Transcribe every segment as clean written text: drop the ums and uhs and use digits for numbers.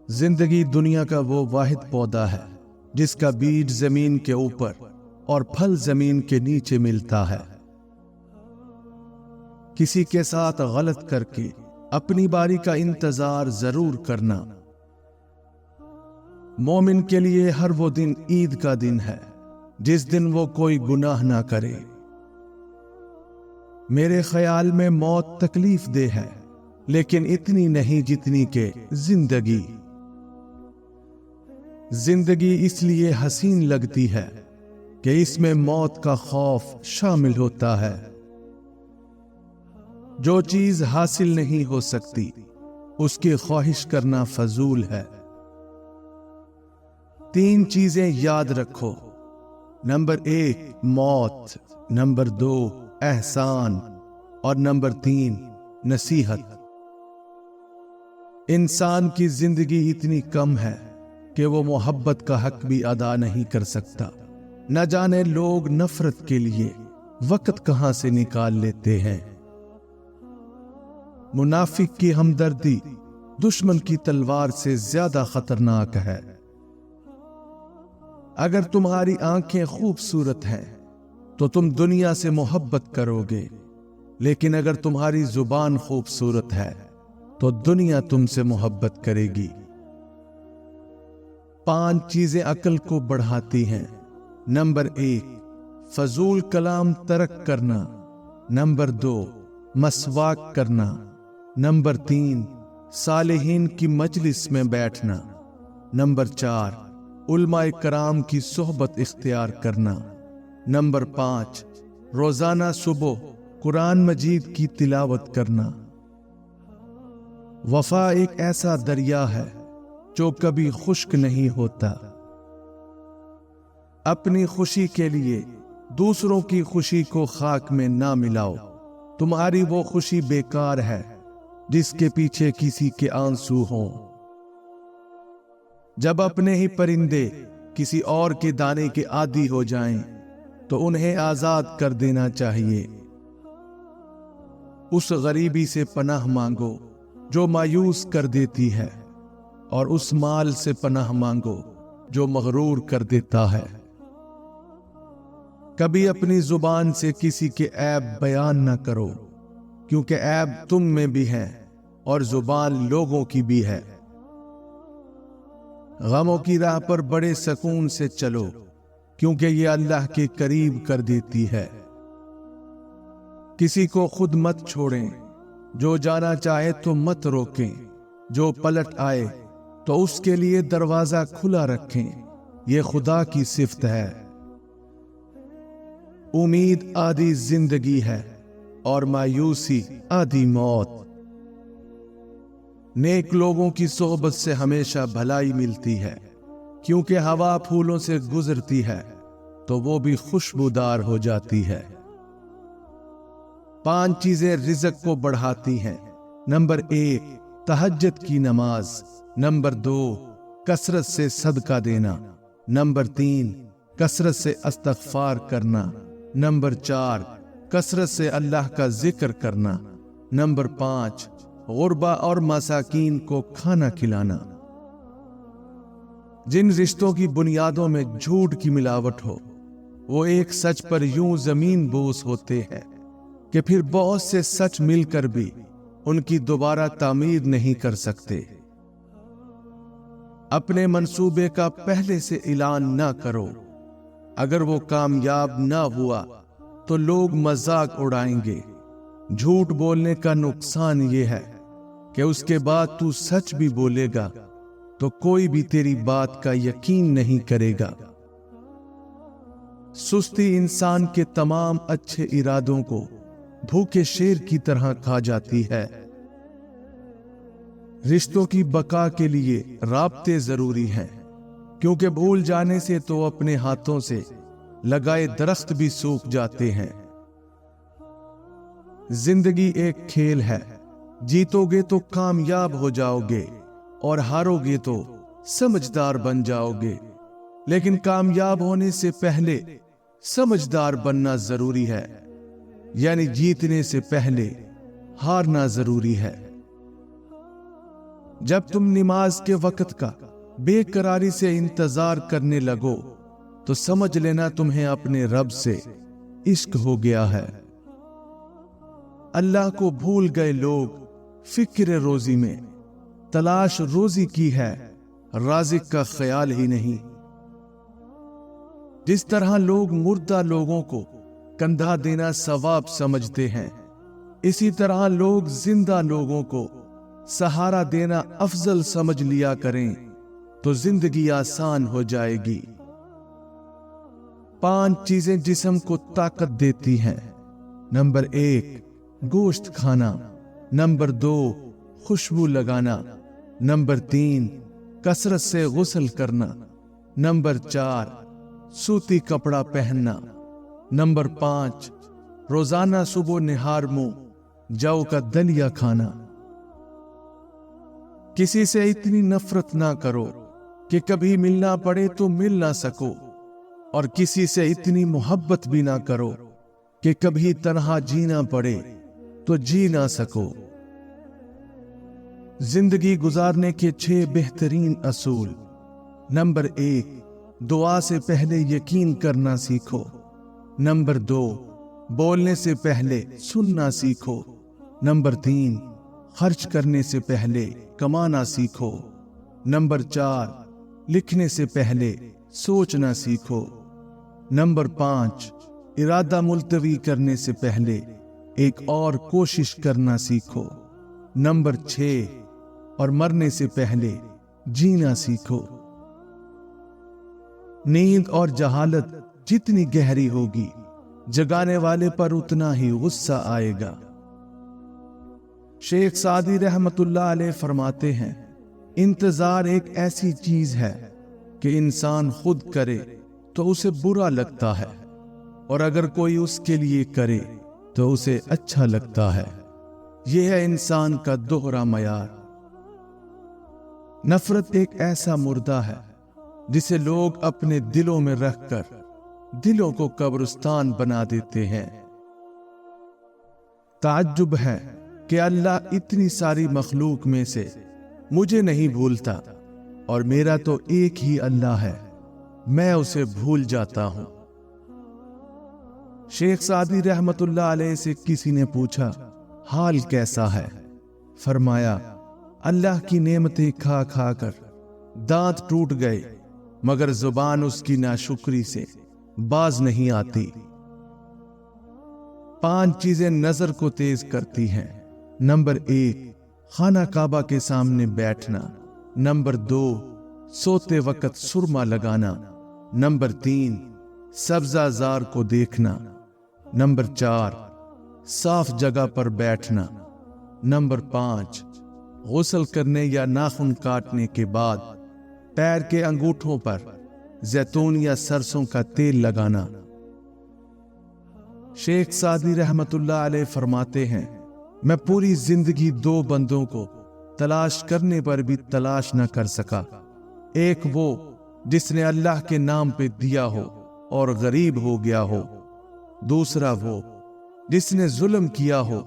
जिंदगी दुनिया का वो वाहिद पौधा है जिसका बीज जमीन के ऊपर और फल जमीन के नीचे मिलता है। किसी के साथ गलत करके अपनी बारी का इंतजार जरूर करना। मोमिन के लिए हर वो दिन ईद का दिन है जिस दिन वो कोई गुनाह ना करे। मेरे ख्याल में मौत तकलीफ दे है, लेकिन इतनी नहीं जितनी के जिंदगी इसलिए हसीन लगती है कि इसमें मौत का खौफ शामिल होता है। जो चीज हासिल नहीं हो सकती उसकी ख्वाहिश करना फजूल है। 3 चीजें याद रखो। नंबर 1 मौत, नंबर 2 एहसान और नंबर 3 नसीहत। इंसान की जिंदगी इतनी कम है कि वो मोहब्बत का हक भी अदा नहीं कर सकता। न जाने लोग नफरत के लिए वक्त कहां से निकाल लेते हैं। मुनाफिक की हमदर्दी दुश्मन की तलवार से ज्यादा खतरनाक है। अगर तुम्हारी आंखें खूबसूरत हैं तो तुम दुनिया से मोहब्बत करोगे, लेकिन अगर तुम्हारी जुबान खूबसूरत है तो दुनिया तुमसे मोहब्बत करेगी। 5 चीजें अक्ल को बढ़ाती हैं। नंबर 1 फजूल कलाम तर्क करना। नंबर 2 मसवाक करना। नंबर 3 सालिहीन की मजलिस में बैठना। नंबर 4 उलमाए कराम की सोहबत इख्तियार करना। नंबर 5 रोजाना सुबह कुरान मजीद की तिलावत करना। वफा एक ऐसा दरिया है जो कभी खुश्क नहीं होता। अपनी खुशी के लिए दूसरों की खुशी को खाक में ना मिलाओ। तुम्हारी वो खुशी बेकार है जिसके पीछे किसी के आंसू हों। जब अपने ही परिंदे किसी और के दाने के आदी हो जाएं, तो उन्हें आजाद कर देना चाहिए। उस गरीबी से पनाह मांगो जो मायूस कर देती है, और उस माल से पनाह मांगो जो मगरूर कर देता है। कभी अपनी जुबान से किसी के ऐब बयान न करो, क्योंकि ऐब तुम में भी है और जुबान लोगों की भी है। गमों की राह पर बड़े सुकून से चलो, क्योंकि ये अल्लाह के करीब कर देती है। किसी को खुद मत छोड़ें, जो जाना चाहे तो मत रोकें, जो पलट आए तो उसके लिए दरवाजा खुला रखें। ये खुदा की सिफ्त है। उम्मीद आधी जिंदगी है और मायूसी आधी मौत। नेक लोगों की सोहबत से हमेशा भलाई मिलती है, क्योंकि हवा फूलों से गुजरती है तो वो भी खुशबूदार हो जाती है। 5 चीजें रिज़्क को बढ़ाती हैं। नंबर 1 तहज्जुद की नमाज। नंबर 2 कसरत से सदका देना। नंबर 3 कसरत से इस्तग़फ़ार करना। नंबर 4 कसरत से अल्लाह का जिक्र करना। नंबर 5 गुरबा और मसाकीन को खाना खिलाना। जिन रिश्तों की बुनियादों में झूठ की मिलावट हो, वो एक सच पर यूं जमीन बोस होते हैं कि फिर बहुत से सच मिलकर भी उनकी दोबारा तामीर नहीं कर सकते। अपने मंसूबे का पहले से ऐलान ना करो। अगर वो कामयाब ना हुआ तो लोग मजाक उड़ाएंगे। झूठ बोलने का नुकसान ये है कि उसके बाद तू सच भी बोलेगा तो कोई भी तेरी बात का यकीन नहीं करेगा। सुस्ती इंसान के तमाम अच्छे इरादों को भूखे शेर की तरह खा जाती है। रिश्तों की बका के लिए राब्ते जरूरी हैं, क्योंकि भूल जाने से तो अपने हाथों से लगाए दरख्त भी सूख जाते हैं। जिंदगी एक खेल है, जीतोगे तो कामयाब हो जाओगे और हारोगे तो समझदार बन जाओगे। लेकिन कामयाब होने से पहले समझदार बनना जरूरी है, यानी जीतने से पहले हारना जरूरी है। जब तुम नमाज के वक्त का बेकरारी से इंतजार करने लगो तो समझ लेना तुम्हें अपने रब से इश्क हो गया है। अल्लाह को भूल गए लोग फिक्र रोजी में, तलाश रोजी की है, राज़िक का ख्याल ही नहीं। जिस तरह लोग मुर्दा लोगों को कंधा देना सवाब समझते हैं, इसी तरह लोग जिंदा लोगों को सहारा देना अफजल समझ लिया करें तो जिंदगी आसान हो जाएगी। 5 चीजें जिस्म को ताकत देती हैं। नंबर 1, गोश्त खाना। नंबर 2, खुशबू लगाना। नंबर 3, कसरत से गुस्ल करना। नंबर 4, सूती कपड़ा पहनना। नंबर 5, रोजाना सुबह निहार मुंह जौ का दलिया खाना। किसी से इतनी नफरत ना करो कि कभी मिलना पड़े तो मिल ना सको, और किसी से इतनी मोहब्बत भी ना करो कि कभी तन्हा जीना पड़े तो जी ना सको। जिंदगी गुजारने के 6 बेहतरीन असूल। नंबर 1, दुआ से पहले यकीन करना सीखो। नंबर 2, बोलने से पहले सुनना सीखो। नंबर 3, खर्च करने से पहले कमाना सीखो। नंबर 4, लिखने से पहले सोचना सीखो। नंबर 5, इरादा मुलतवी करने से पहले एक और कोशिश करना सीखो। नंबर 6, और मरने से पहले जीना सीखो। नींद और जहालत जितनी गहरी होगी, जगाने वाले पर उतना ही गुस्सा आएगा। शेख सादी रहमतुल्लाह अलैह फरमाते हैं, इंतजार एक ऐसी चीज है कि इंसान खुद करे तो उसे बुरा लगता है, और अगर कोई उसके लिए करे तो उसे अच्छा लगता है। यह है इंसान का दोहरा मयार। नफरत एक ऐसा मुर्दा है जिसे लोग अपने दिलों में रखकर दिलों को कब्रिस्तान बना देते हैं। ताज्जुब है कि अल्लाह इतनी सारी मखलूक में से मुझे नहीं भूलता, और मेरा तो एक ही अल्लाह है, मैं उसे भूल जाता हूं। शेख सादी रहमतुल्लाह अलैह से किसी ने पूछा, हाल कैसा है? फरमाया, अल्लाह की नेमतें खा खा कर दांत टूट गए, मगर जुबान उसकी नाशुक्री से बाज नहीं आती। 5 चीजें नजर को तेज करती हैं। नंबर 1, खाना काबा के सामने बैठना। नंबर 2, सोते वक्त सुरमा लगाना। नंबर 3, सब्जाजार को देखना। नंबर 4, साफ जगह पर बैठना। नंबर 5, गुस्ल करने या नाखून काटने के बाद पैर के अंगूठों पर जैतून या सरसों का तेल लगाना। शेख सादी रहमतुल्लाह अलैह फरमाते हैं, मैं पूरी जिंदगी 2 बंदों को तलाश करने पर भी तलाश न कर सका। एक वो जिसने अल्लाह के नाम पे दिया हो और गरीब हो गया हो। दूसरा वो जिसने जुल्म किया हो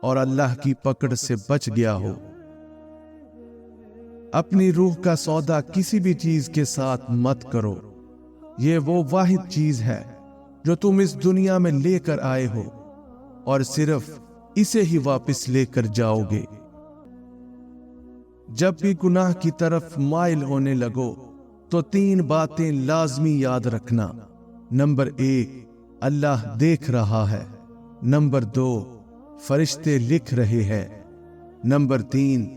और अल्लाह की पकड़ से बच गया हो। अपनी रूह का सौदा किसी भी चीज के साथ मत करो। ये वो वाहिद चीज है जो तुम इस दुनिया में लेकर आए हो, और सिर्फ इसे ही वापस लेकर जाओगे। जब भी गुनाह की तरफ माइल होने लगो तो 3 बातें लाजमी याद रखना। नंबर 1, अल्लाह देख रहा है। नंबर 2, फरिश्ते लिख रहे हैं। नंबर 3,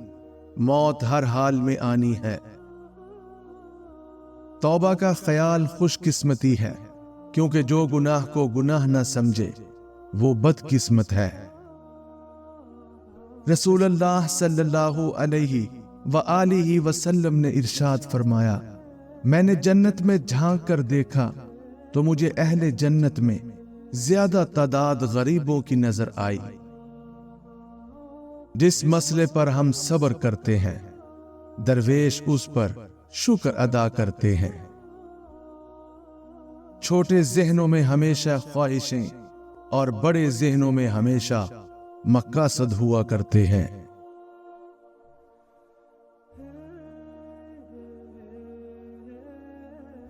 मौत हर हाल में आनी है। तौबा का ख्याल खुशकिस्मती है, क्योंकि जो गुनाह को गुनाह न समझे वो बदकिस्मत है। रसूलुल्लाह सल्लल्लाहु अलैहि व आलिहि वसल्लम ने इरशाद फरमाया, मैंने जन्नत में झांक कर देखा तो मुझे अहले जन्नत में ज्यादा तादाद गरीबों की नजर आई। जिस मसले पर हम सब्र करते हैं, दरवेश उस पर शुक्र अदा करते हैं। छोटे ज़हनों में हमेशा ख्वाहिशें और बड़े ज़हनों में हमेशा मकासद हुआ करते हैं।